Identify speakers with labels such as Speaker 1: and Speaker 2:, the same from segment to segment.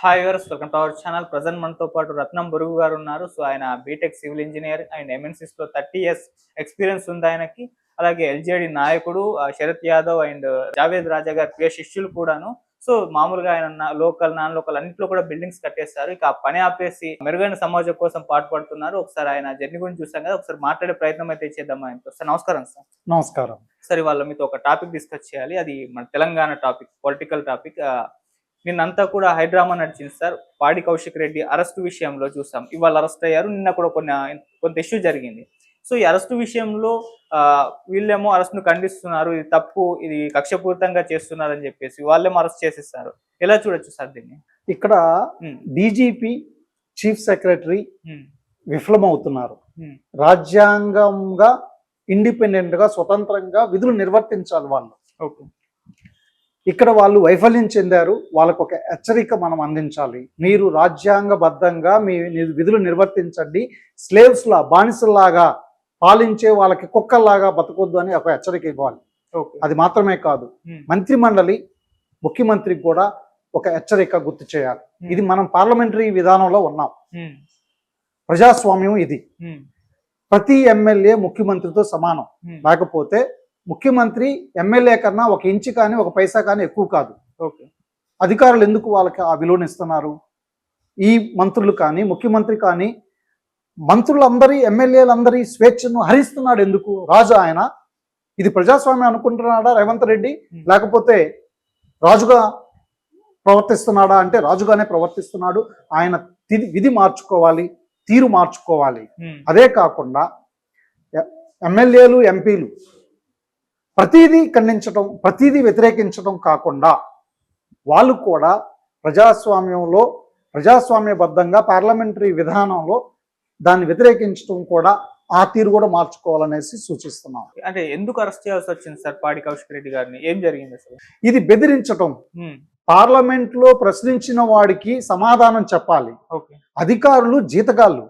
Speaker 1: Hi viewers, welcome to our channel. Present మనతో పాటు రత్నం బురుగు గారు ఉన్నారు. సో ఆయన BTech civil engineer and MNCs లో 30 years ఎక్స్పీరియన్స్ ఉంది ఆయనకి. అలాగే ఎల్జేడి నాయకుడు శరత్ యాదవ్ అండ్ జావేద్ రాజా గారి ప్రియ శిష్యులు కూడాను. సో మామూలుగా ఆయన లోకల్ నాన్ లోకల్ అన్నింటిలో కూడా బిల్డింగ్స్ కట్టేస్తారు. ఇక ఆ పని ఆపేసి మెరుగైన సమాజం కోసం పాటుపడుతున్నారు. ఒకసారి ఆయన జర్నీ గురించి చూసాం కదా, ఒకసారి మాట్లాడే ప్రయత్నం అయితే చేద్దాం ఆయనతో. సార్ నమస్కారం. సార్
Speaker 2: నమస్కారం.
Speaker 1: సార్ ఇవాళ మీతో ఒక టాపిక్ డిస్కస్ చేయాలి. అది మన తెలంగాణ టాపిక్, పొలిటికల్ టాపిక్. నిన్నంతా కూడా హైడ్రామా నడిచింది సార్. పాడి కౌశిక్ రెడ్డి అరెస్ట్ విషయంలో చూసాం. ఇవాళ అరెస్ట్ అయ్యారు. నిన్న కూడా కొంత ఇష్యూ జరిగింది. సో ఈ అరెస్ట్ విషయంలో వీళ్ళేమో అరెస్ట్ ను ఖండిస్తున్నారు, ఇది తప్పు, ఇది కక్షపూరితంగా చేస్తున్నారు అని చెప్పేసి వాళ్ళేమో అరెస్ట్ చేసేస్తారు. ఎలా చూడొచ్చు సార్ దీన్ని?
Speaker 2: ఇక్కడ డీజీపీ, చీఫ్ సెక్రటరీ విఫలమవుతున్నారు. రాజ్యాంగంగా ఇండిపెండెంట్ గా స్వతంత్రంగా విధులు నిర్వర్తించాలి వాళ్ళు.
Speaker 1: ఓకే,
Speaker 2: ఇక్కడ వాళ్ళు వైఫల్యం చెందారు. వాళ్ళకు ఒక హెచ్చరిక మనం అందించాలి. మీరు రాజ్యాంగబద్ధంగా మీ విధులు నిర్వర్తించండి, స్లేవ్స్ లా బానిసల్లాగా పాలించే వాళ్ళకి కుక్కల్లాగా బతకొద్దు అని ఒక హెచ్చరిక ఇవ్వాలి. అది మాత్రమే కాదు, మంత్రి మండలి, ముఖ్యమంత్రికి కూడా ఒక హెచ్చరిక గుర్తు చేయాలి. ఇది మనం పార్లమెంటరీ విధానంలో ఉన్నాం. ప్రజాస్వామ్యం ఇది. ప్రతి ఎమ్మెల్యే ముఖ్యమంత్రితో సమానం. లేకపోతే ముఖ్యమంత్రి ఎమ్మెల్యే కన్నా ఒక ఇంచు కానీ ఒక పైసా కానీ ఎక్కువ కాదు.
Speaker 1: ఓకే,
Speaker 2: అధికారులు ఎందుకు వాళ్ళకి ఆ విలువనిస్తున్నారు? ఈ మంత్రులు కానీ ముఖ్యమంత్రి కానీ మంత్రులందరి ఎమ్మెల్యేలందరి స్వేచ్ఛను హరిస్తున్నాడు ఎందుకు? రాజు ఆయన. ఇది ప్రజాస్వామ్యం అనుకుంటున్నాడా రేవంత్ రెడ్డి? లేకపోతే రాజుగా ప్రవర్తిస్తున్నాడా అంటే రాజుగానే ప్రవర్తిస్తున్నాడు. ఆయన విధి మార్చుకోవాలి, తీరు మార్చుకోవాలి. అదే కాకుండా ఎమ్మెల్యేలు, ఎంపీలు ప్రతిదీ ఖండించడం, ప్రతిదీ వ్యతిరేకించడం కాకుండా వాళ్ళు కూడా ప్రజాస్వామ్యంలో ప్రజాస్వామ్యబద్ధంగా పార్లమెంటరీ విధానంలో దాన్ని వ్యతిరేకించడం కూడా ఆ తీరు కూడా మార్చుకోవాలనేసి సూచిస్తున్నాం.
Speaker 1: అంటే ఎందుకు అరెస్ట్ చేయాల్సి వచ్చింది సార్ పాడి కౌశిక్ రెడ్డి గారిని? ఏం జరిగింది అసలు?
Speaker 2: ఇది బెదిరించటం. పార్లమెంట్ లో ప్రశ్నించిన వాడికి సమాధానం చెప్పాలి. అధికారులు జీతగాళ్ళు,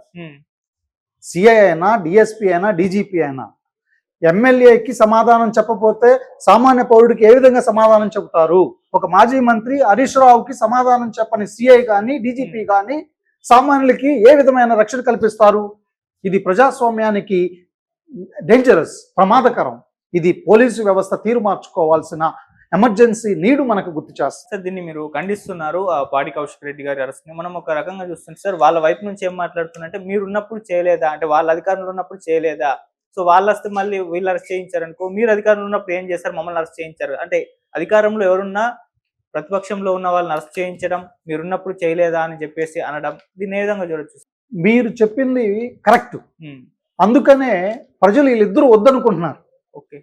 Speaker 2: సిఐ అయినా, డిఎస్పీ అయినా, డీజీపీ అయినా. ఎమ్మెల్యేకి సమాధానం చెప్పకపోతే సామాన్య పౌరుడికి ఏ విధంగా సమాధానం చెబుతారు? ఒక మాజీ మంత్రి హరీష్ రావుకి సమాధానం చెప్పని సిఐ కానీ, డీజీపీ కానీ సామాన్యులకి ఏ విధమైన రక్షణ కల్పిస్తారు? ఇది ప్రజాస్వామ్యానికి డేంజరస్, ప్రమాదకరం. ఇది పోలీసు వ్యవస్థ తీరు మార్చుకోవాల్సిన ఎమర్జెన్సీ నీడు మనకు గుర్తు చేస్తారు.
Speaker 1: సార్ దీన్ని మీరు ఖండిస్తున్నారు, పాడి కౌశిక్ రెడ్డి గారి అరెస్ట్ ని. మనం ఒక రకంగా చూస్తుంది సార్, వాళ్ళ వైపు నుంచి ఏం మాట్లాడుతున్నంటే, మీరు ఉన్నప్పుడు చేయలేదా అంటే, వాళ్ళ అధికారంలో ఉన్నప్పుడు చేయలేదా? సో వాళ్ళు వస్తే మళ్ళీ వీళ్ళు అరెస్ట్ చేయించారు అనుకో, మీరు అధికారంలో ఉన్నప్పుడు ఏం చేస్తారు? మమ్మల్ని అరెస్ట్ చేయించారు అంటే, అధికారంలో ఎవరున్నా ప్రతిపక్షంలో ఉన్న వాళ్ళని అరెస్ట్ చేయించడం, మీరున్నప్పుడు చేయలేదా అని చెప్పేసి అనడం, దీన్ని ఏ విధంగా చూడొచ్చు?
Speaker 2: మీరు చెప్పింది కరెక్ట్. అందుకనే ప్రజలు వీళ్ళిద్దరూ వద్దనుకుంటున్నారు.
Speaker 1: ఓకే,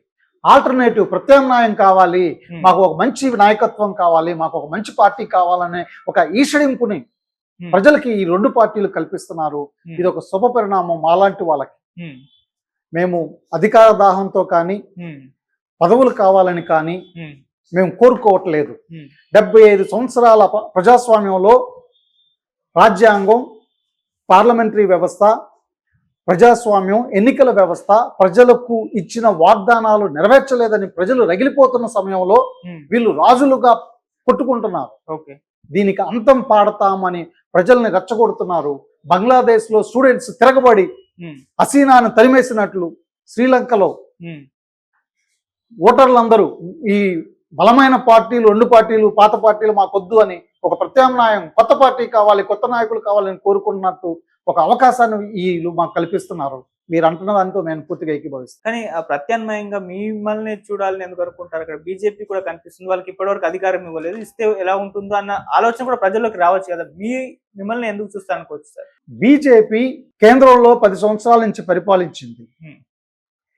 Speaker 2: ఆల్టర్నేటివ్, ప్రత్యామ్నాయం కావాలి, మాకు ఒక మంచి నాయకత్వం కావాలి, మాకు ఒక మంచి పార్టీ కావాలనే ఒక ఈషడింపుని ప్రజలకి ఈ రెండు పార్టీలు కల్పిస్తున్నారు. ఇది ఒక శుభ పరిణామం మాలాంటి వాళ్ళకి. మేము అధికార దాహంతో కానీ, పదవులు కావాలని కానీ మేము కోరుకోవట్లేదు. 75 సంవత్సరాల ప్రజాస్వామ్యంలో రాజ్యాంగం, పార్లమెంటరీ వ్యవస్థ, ప్రజాస్వామ్యం, ఎన్నికల వ్యవస్థ ప్రజలకు ఇచ్చిన వాగ్దానాలు నెరవేర్చలేదని ప్రజలు రగిలిపోతున్న సమయంలో వీళ్ళు రాజులుగా కొట్టుకుంటున్నారు.
Speaker 1: ఓకే,
Speaker 2: దీనికి అంతం పాడతామని ప్రజల్ని రెచ్చగొడుతున్నారు. బంగ్లాదేశ్ లో స్టూడెంట్స్ తిరగబడి హసీనాను తరిమేసినట్లు శ్రీలంకలో ఓటర్లందరూ ఈ బలమైన పార్టీలు, రెండు పార్టీలు, పాత పార్టీలు మాకొద్దు అని ఒక ప్రత్యామ్నాయం, కొత్త పార్టీ కావాలి, కొత్త నాయకులు కావాలని కోరుకున్నట్టు ఒక అవకాశాన్ని వీళ్ళు మాకు కల్పిస్తున్నారు. మీరు అంటున్న దాంతో నేను పూర్తిగా ఏకీభవిస్తాను.
Speaker 1: కానీ ఆ ప్రత్యామ్నాయంగా మిమ్మల్ని చూడాలని ఎందుకు అనుకుంటారు? అక్కడ బీజేపీ కూడా కనిపిస్తుంది, వాళ్ళకి ఇప్పటివరకు అధికారం ఇవ్వలేదు, ఇస్తే ఎలా ఉంటుందో అన్న ఆలోచన కూడా ప్రజల్లోకి రావచ్చు కదా. మిమ్మల్ని ఎందుకు చూస్తా అనుకోవచ్చు సార్?
Speaker 2: బీజేపీ కేంద్రంలో 10 సంవత్సరాల నుంచి పరిపాలించింది.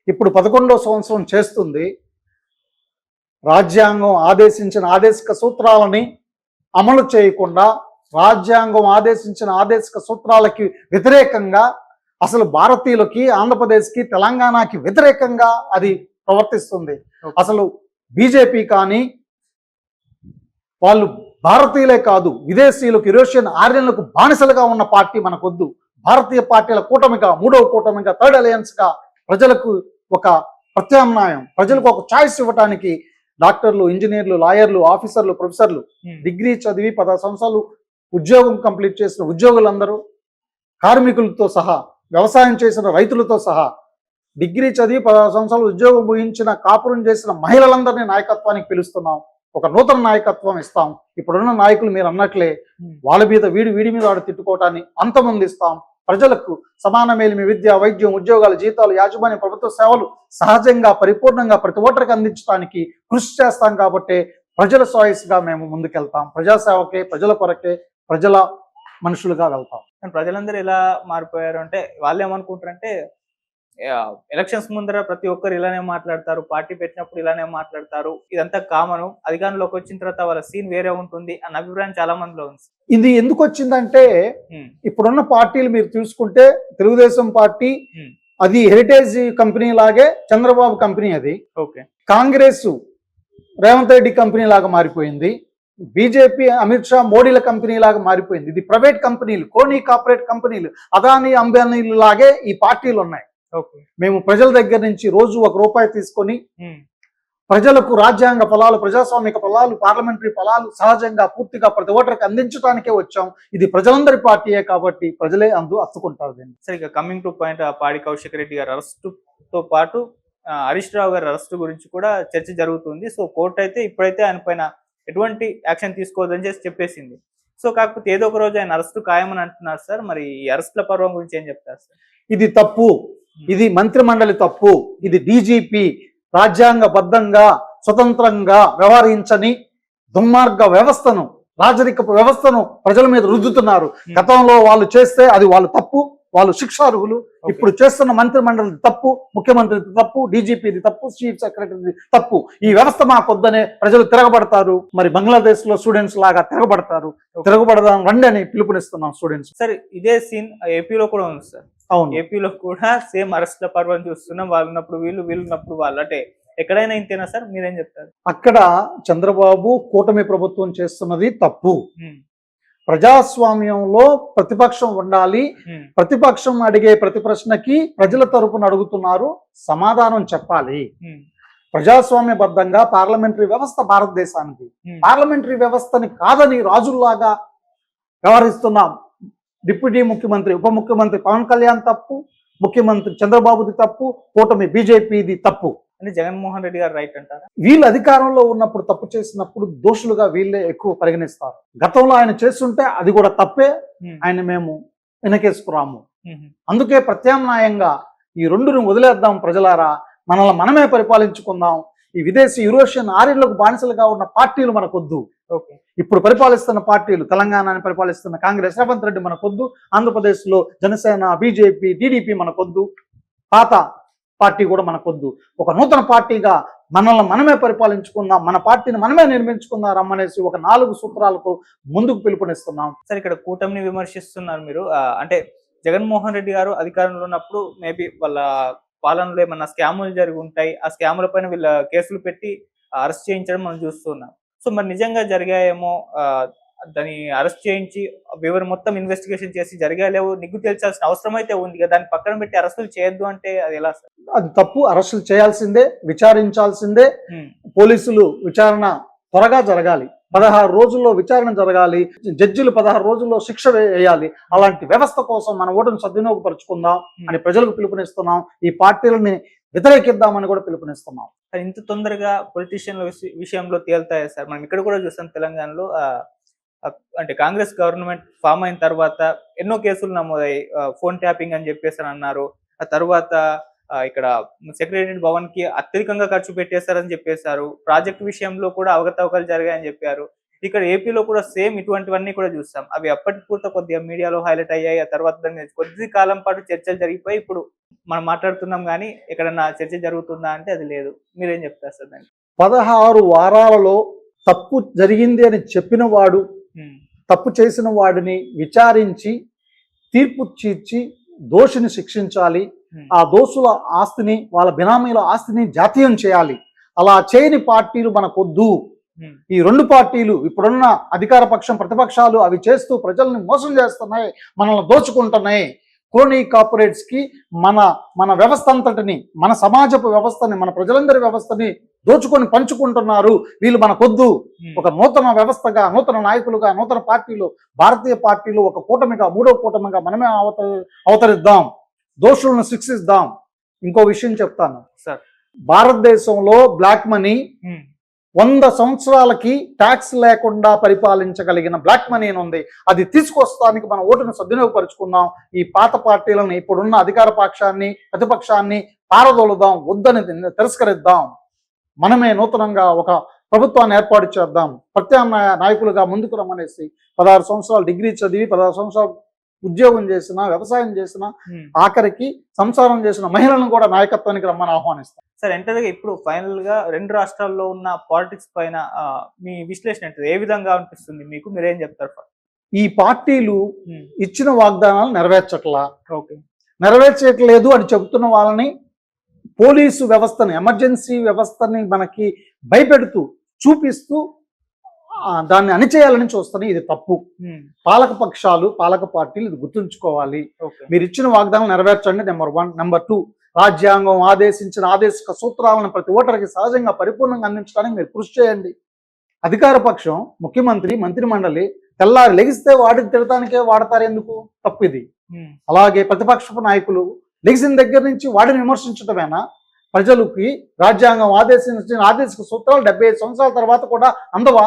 Speaker 2: ఇప్పుడు 11వ సంవత్సరం చేస్తుంది. రాజ్యాంగం ఆదేశించిన ఆదేశిక సూత్రాలని అమలు చేయకుండా, రాజ్యాంగం ఆదేశించిన ఆదేశిక సూత్రాలకి వ్యతిరేకంగా, అసలు భారతీయులకి, ఆంధ్రప్రదేశ్కి, తెలంగాణకి వ్యతిరేకంగా అది ప్రవర్తిస్తుంది. అసలు బీజేపీ కానీ వాళ్ళు భారతీయులే కాదు, విదేశీయులకు, యూరోషియన్ ఆర్యన్లకు బానిసలుగా ఉన్న పార్టీ మనకొద్దు. భారతీయ పార్టీల కూటమిగా, 3వ కూటమిగా, థర్డ్ అలయన్స్ గా ప్రజలకు ఒక ప్రత్యామ్నాయం, ప్రజలకు ఒక చాయిస్ ఇవ్వటానికి డాక్టర్లు, ఇంజనీర్లు, లాయర్లు, ఆఫీసర్లు, ప్రొఫెసర్లు డిగ్రీ చదివి 10 సంవత్సరాలు ఉద్యోగం కంప్లీట్ చేసిన ఉద్యోగులందరూ, కార్మికులతో సహా, వ్యవసాయం చేసిన రైతులతో సహా, డిగ్రీ చదివి 16 సంవత్సరాలు ఉద్యోగం ముగించిన కాపురం చేసిన మహిళలందరినీ నాయకత్వానికి పిలుస్తున్నాం. ఒక నూతన నాయకత్వం ఇస్తాం. ఇప్పుడున్న నాయకులు మీరు అన్నట్లే వాళ్ళ మీద వీడి మీద వాడు తిట్టుకోవటాన్ని అంతమొందిస్తాం. ప్రజలకు సమాన మేలిమి విద్య, వైద్యం, ఉద్యోగాలు, జీతాలు, యాజమాన్య ప్రభుత్వ సేవలు సహజంగా పరిపూర్ణంగా ప్రతి ఒక్కరికి అందించడానికి కృషి చేస్తాం. కాబట్టి ప్రజల చాయిస్గా మేము ముందుకెళ్తాం. ప్రజాసేవకే, ప్రజల కొరకే, ప్రజల మనుషులుగా వెళ్తాం.
Speaker 1: కానీ ప్రజలందరూ ఎలా మారిపోయారు అంటే వాళ్ళు ఏమనుకుంటారంటే ఎలక్షన్స్ ముందర ప్రతి ఒక్కరు ఇలానే మాట్లాడతారు, పార్టీ పెట్టినప్పుడు ఇలానే మాట్లాడతారు, ఇదంతా కామను, అధికారంలోకి వచ్చిన తర్వాత వాళ్ళ సీన్ వేరే ఉంటుంది అన్న అభిప్రాయం చాలా మందిలో ఉంది.
Speaker 2: ఇది ఎందుకు వచ్చిందంటే ఇప్పుడున్న పార్టీలు మీరు చూసుకుంటే తెలుగుదేశం పార్టీ అది హెరిటేజ్ కంపెనీ లాగే చంద్రబాబు కంపెనీ, అది
Speaker 1: ఓకే.
Speaker 2: కాంగ్రెస్ రేవంత్ రెడ్డి కంపెనీ లాగా మారిపోయింది. బీజేపీ అమిత్ షా మోడీల కంపెనీ లాగా మారిపోయింది. ఇది ప్రైవేట్ కంపెనీలు, కోనీ కార్పొరేట్ కంపెనీలు, అదానీ అంబానీలు లాగే ఈ పార్టీలు ఉన్నాయి. మేము ప్రజల దగ్గర నుంచి రోజు ₹1 తీసుకొని ప్రజలకు రాజ్యాంగ ఫలాలు, ప్రజాస్వామిక ఫలాలు, పార్లమెంటరీ ఫలాలు సహజంగా పూర్తిగా ప్రతి ఒక్కరికి అందించడానికే వచ్చాం. ఇది ప్రజలందరి పార్టీయే కాబట్టి ప్రజలే అత్తుకుంటారు దీన్ని.
Speaker 1: సరే, ఇక కమింగ్ టు పాయింట్, పాడి కౌశిక్ రెడ్డి గారి అరెస్టుతో పాటు హరీష్ రావు గారి అరెస్టు గురించి కూడా చర్చ జరుగుతుంది. సో కోర్టు అయితే ఇప్పుడైతే ఆయన పైన ఎటువంటి యాక్షన్ తీసుకోవద్దని చెప్పేసింది. సో కాకపోతే ఏదో ఒక రోజు ఆయన అరెస్టు ఖాయమని అంటున్నారు సార్. మరి ఈ అరెస్టుల పర్వం గురించి ఏం చెప్తారు సార్?
Speaker 2: ఇది తప్పు, ఇది మంత్రి మండలి తప్పు, ఇది డీజీపీ రాజ్యాంగబద్ధంగా స్వతంత్రంగా వ్యవహరించని దుర్మార్గ వ్యవస్థను, రాజరిక వ్యవస్థను ప్రజల మీద రుద్దుతున్నారు. గతంలో వాళ్ళు చేస్తే అది వాళ్ళు తప్పు, వాళ్ళు శిక్షార్హులు. ఇప్పుడు చేస్తున్న మంత్రి మండలి తప్పు, ముఖ్యమంత్రిది తప్పు, డీజీపీది తప్పు, చీఫ్ సెక్రటరీది తప్పు. ఈ వ్యవస్థ మాకొద్దనే ప్రజలు తిరగబడతారు. మరి బంగ్లాదేశ్ లో స్టూడెంట్స్ లాగా తిరగబడతారు. తిరగబడదాం రండి అని పిలుపునిస్తున్నాం స్టూడెంట్స్.
Speaker 1: సార్, ఇదే సీన్ ఏపీలో కూడా ఉంది సార్. అవును, ఏపీలో కూడా సేమ్ అరెస్ట్ల పర్వం చూస్తున్నాం. వాళ్ళు ఉన్నప్పుడు వీళ్ళు, వీళ్ళు ఉన్నప్పుడు వాళ్ళు. అంటే ఎక్కడైనా ఇంతేనా సార్? మీరేం చెప్తారు?
Speaker 2: అక్కడ చంద్రబాబు కూటమి ప్రభుత్వం చేస్తున్నది తప్పు. ప్రజాస్వామ్యంలో ప్రతిపక్షం ఉండాలి. ప్రతిపక్షం అడిగే ప్రతి ప్రశ్నకి ప్రజల తరపున అడుగుతున్నారు, సమాధానం చెప్పాలి. ప్రజాస్వామ్యబద్ధంగా పార్లమెంటరీ వ్యవస్థ భారతదేశానికి, పార్లమెంటరీ వ్యవస్థని కాదని రాజుల్లాగా వ్యవహరిస్తున్నాం. డిప్యూటీ ముఖ్యమంత్రి, ఉప ముఖ్యమంత్రి పవన్ కళ్యాణ్ తప్పు, ముఖ్యమంత్రి చంద్రబాబుది తప్పు, కూటమి బీజేపీది తప్పు.
Speaker 1: అంటే జగన్మోహన్ రెడ్డి గారు రైట్ అంటారా?
Speaker 2: వీళ్ళు అధికారంలో ఉన్నప్పుడు తప్పు చేసినప్పుడు దోషులుగా వీళ్ళే ఎక్కువ పరిగణిస్తారు. గతంలో ఆయన చేస్తుంటే అది కూడా తప్పే, ఆయన మేము వెనకేసుకురాము. అందుకే ప్రత్యామ్నాయంగా ఈ రెండును వదిలేద్దాం ప్రజలారా, మనల్ని మనమే పరిపాలించుకుందాం. ఈ విదేశీ యూరోషియన్ ఆర్యులకు బానిసలుగా ఉన్న పార్టీలు మనకొద్దు. ఇప్పుడు పరిపాలిస్తున్న పార్టీలు, తెలంగాణని పరిపాలిస్తున్న కాంగ్రెస్, రేవంత్ రెడ్డి మనకొద్దు. ఆంధ్రప్రదేశ్లో జనసేన, బీజేపీ, టీడీపీ మనకొద్దు. పాత పార్టీ కూడా మనకొద్దు. ఒక నూతన పార్టీగా మనల్ని మనమే పరిపాలించుకుందాం, మన పార్టీని మనమే నిర్మించుకుందాం రమ్మనేసి ఒక 4 సూత్రాలకు ముందుకు పిలుపునిస్తున్నాం.
Speaker 1: సరే, ఇక్కడ కూటమిని విమర్శిస్తున్నారు మీరు. అంటే జగన్మోహన్ రెడ్డి గారు అధికారంలో ఉన్నప్పుడు మేబీ వాళ్ళ పాలనలో ఏమన్నా స్కాములు జరిగి ఉంటాయి. ఆ స్కాముల పైన వీళ్ళ కేసులు పెట్టి అరెస్ట్ చేయించడం మనం చూస్తున్నాం. సో మరి నిజంగా జరిగాయేమో, దాన్ని అరెస్ట్ చేయించి వివరం మొత్తం ఇన్వెస్టిగేషన్ చేసి జరిగాలేవో నిగ్గు తేల్చాల్సిన అవసరం అయితే ఉంది కదా. దాన్ని పక్కన పెట్టి అరెస్టులు చేయొద్దు అంటే అది ఎలా సార్?
Speaker 2: అది తప్పు. అరెస్టులు చేయాల్సిందే, విచారించాల్సిందే. పోలీసులు విచారణ త్వరగా జరగాలి. 16 రోజుల్లో విచారణ జరగాలి. జడ్జిలు 16 రోజుల్లో శిక్ష వేయాలి. అలాంటి వ్యవస్థ కోసం మన ఓటును సద్వినియోగపరుచుకుందాం అని ప్రజలకు పిలుపునిస్తున్నాం. ఈ పార్టీలని వ్యతిరేకిద్దామని కూడా పిలుపునిస్తున్నాం.
Speaker 1: ఇంత తొందరగా పొలిటీషియన్ల విషయంలో తేలుతాయా సార్? మనం ఇక్కడ కూడా చూస్తాం తెలంగాణలో. అంటే కాంగ్రెస్ గవర్నమెంట్ ఫామ్ అయిన తర్వాత ఎన్నో కేసులు నమోదయ్యాయి. ఫోన్ ట్యాపింగ్ అని చెప్పేసి అన్నారు. ఆ తర్వాత ఇక్కడ సెక్రటరీ భవన్ కి అత్యధికంగా ఖర్చు పెట్టేశారని చెప్పేశారు. ప్రాజెక్ట్ విషయంలో కూడా అవకతవకలు జరిగాయని చెప్పారు. ఇక్కడ ఏపీలో కూడా సేమ్ ఇటువంటివన్నీ కూడా చూస్తాం. అవి అప్పటికి కూడా కొద్దిగా మీడియాలో హైలైట్ అయ్యాయి. ఆ తర్వాత దాని కొద్ది కాలం పాటు చర్చలు జరిగిపోయి ఇప్పుడు మనం మాట్లాడుతున్నాం, కానీ ఎక్కడన్నా చర్చ జరుగుతుందా అంటే అది లేదు. మీరేం చెప్తారు సార్ దాన్ని?
Speaker 2: 16 వారాలలో తప్పు జరిగింది అని చెప్పిన వాడు, తప్పు చేసిన వాడిని విచారించి తీర్పు తీర్చి దోషిని శిక్షించాలి. ఆ దోషుల ఆస్తిని, వాళ్ళ బినామీల ఆస్తిని జాతీయం చేయాలి. అలా చేయని పార్టీలు మనకొద్దు. ఈ 2 పార్టీలు, ఇప్పుడున్న అధికార పక్షం, ప్రతిపక్షాలు అవి చేస్తూ ప్రజల్ని మోసం చేస్తున్నాయి, మనల్ని దోచుకుంటున్నాయి. క్రోనీ కార్పొరేట్స్ కి మన మన వ్యవస్థ అంతటిని, మన సమాజపు వ్యవస్థని, మన ప్రజలందరి వ్యవస్థని దోచుకొని పంచుకుంటున్నారు. వీళ్ళు మనకొద్దు. ఒక నూతన వ్యవస్థగా, నూతన నాయకులుగా, నూతన పార్టీలు, భారతీయ పార్టీలు ఒక కూటమిగా, మూడో కూటమిగా మనమే అవతరిద్దాం, దోషులను శిక్షిద్దాం. ఇంకో విషయం చెప్తాను
Speaker 1: సార్.
Speaker 2: భారతదేశంలో బ్లాక్ మనీ 100 సంవత్సరాలకి ట్యాక్స్ లేకుండా పరిపాలించగలిగిన బ్లాక్ మనీ అని ఉంది. అది తీసుకొస్తానికి మన ఓటును సద్వినియోగపరుచుకుందాం. ఈ పాత పార్టీలను, ఇప్పుడున్న అధికార పక్షాన్ని, ప్రతిపక్షాన్ని పారదోలుదాం, వద్దని తిరస్కరిద్దాం. మనమే నూతనంగా ఒక ప్రభుత్వాన్ని ఏర్పాటు చేద్దాం. ప్రత్యామ్నాయ నాయకులుగా ముందుకు రమ్మనేసి 16 సంవత్సరాలు డిగ్రీ చదివి, 16 సంవత్సరాలు ఉద్యోగం చేసిన, వ్యవసాయం చేసిన, ఆఖరికి సంసారం చేసిన మహిళలను కూడా నాయకత్వానికి రమ్మని ఆహ్వానిస్తాం.
Speaker 1: సార్, ఎంతగా ఇప్పుడు ఫైనల్ గా 2 రాష్ట్రాల్లో ఉన్న పాలిటిక్స్ పైన మీ విశ్లేషణ ఏంటిది? ఏ విధంగా అనిపిస్తుంది మీకు? మీరేం చెప్తారు?
Speaker 2: ఈ పార్టీలు ఇచ్చిన వాగ్దానాలు
Speaker 1: ఓకే,
Speaker 2: నెరవేర్చట్లేదు అని చెబుతున్న వాళ్ళని, పోలీసు వ్యవస్థని, ఎమర్జెన్సీ వ్యవస్థని మనకి భయపెడుతూ, చూపిస్తూ దాన్ని అణిచేయాలని చూస్తాను. ఇది తప్పు. పాలక పక్షాలు, పాలక పార్టీలు ఇది గుర్తుంచుకోవాలి. మీరు ఇచ్చిన వాగ్దానం నెరవేర్చండి, నెంబర్ 1. నెంబర్ 2, రాజ్యాంగం ఆదేశించిన ఆదేశిక సూత్రాలను ప్రతి ఓటర్కి సహజంగా పరిపూర్ణంగా అందించడానికి మీరు కృషి చేయండి. అధికార పక్షం, ముఖ్యమంత్రి, మంత్రి మండలి తెల్లారి లెగిస్తే వాటిని తిడటానికే వాడతారు. ఎందుకు? తప్పు ఇది. అలాగే ప్రతిపక్షపు నాయకులు లెగిసిన దగ్గర నుంచి వాడిని విమర్శించటమేనా? ప్రజలకి రాజ్యాంగం ఆదేశించిన ఆదేశిక సూత్రాలు 75 సంవత్సరాల తర్వాత కూడా అందవా?